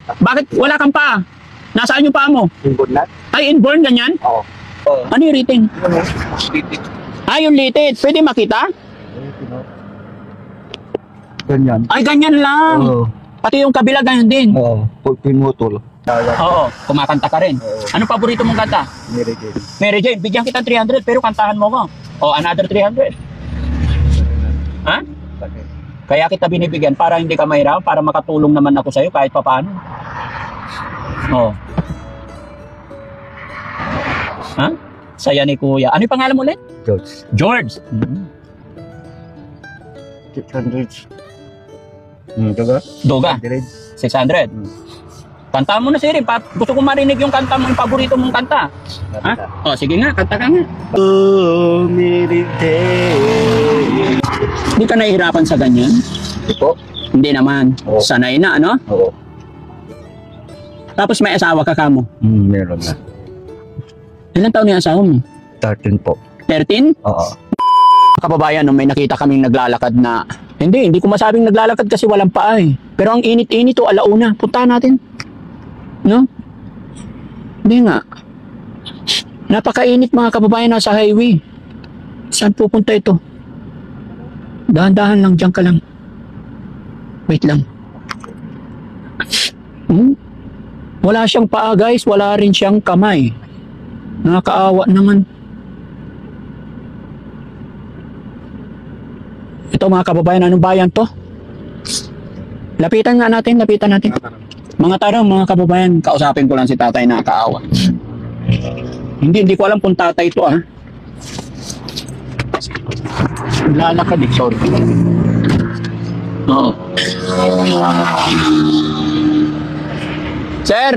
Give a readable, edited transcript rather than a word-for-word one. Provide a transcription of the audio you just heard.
Bakit wala kang paa? Nasaan yung paa mo? Inborn na? Ay, inborn ganyan? Oo. Oo. Ano yung rating? Titit. Ah, yung litid. Pwede makita? Ganyan. Ay, ganyan lang. Oo. Pati yung kabila, ganyan din. Oo. Pag pinutol. Oo, kumakanta ka rin. Oo. Ano paborito mong kanta? Mary Jane. Mary Jane, bigyan kita 300 pero kantahan mo ko. O, another 300. Ha? Sakit. Kaya kita binibigyan para hindi ka mahirap, para makatulong naman ako sa'yo kahit papaano. Oo. Ha? Saya ni Kuya. Ano yung pangalan mo ulit? George. George. 600. Diba? Doga. 600. Kanta mo na sir. Gusto ko marinig yung kanta mo, yung paborito mong kanta. Ha? O, sige nga, kanta ka nga. Oh, Mary Jane. Hindi ka nahihirapan sa ganyan? Hindi po. Hindi naman. Oo. Sanay na, ano? Oo. Tapos may asawa ka kamo. Meron na. Ilan taon yung asawa mo? 13 po. 13? Oo. Kababayan, no, may nakita kaming naglalakad na... Hindi ko masabing naglalakad kasi walang paa eh. Pero ang init-init o alauna. Puntahan natin. No? Hindi nga. Napakainit mga kababayan nasa highway. Saan pupunta ito? Dahan-dahan lang, dyan ka lang. Wait lang. Wala siyang paa guys, wala rin siyang kamay. Nakakaawa naman. Ito mga kababayan, anong bayan to? Lapitan nga natin, lapitan natin. Mga tarong, mga kababayan, kausapin ko lang si tatay na kaawa. Hindi ko alam kung tatay ito ah. Lalakad eh, sorry. Oo. Sir!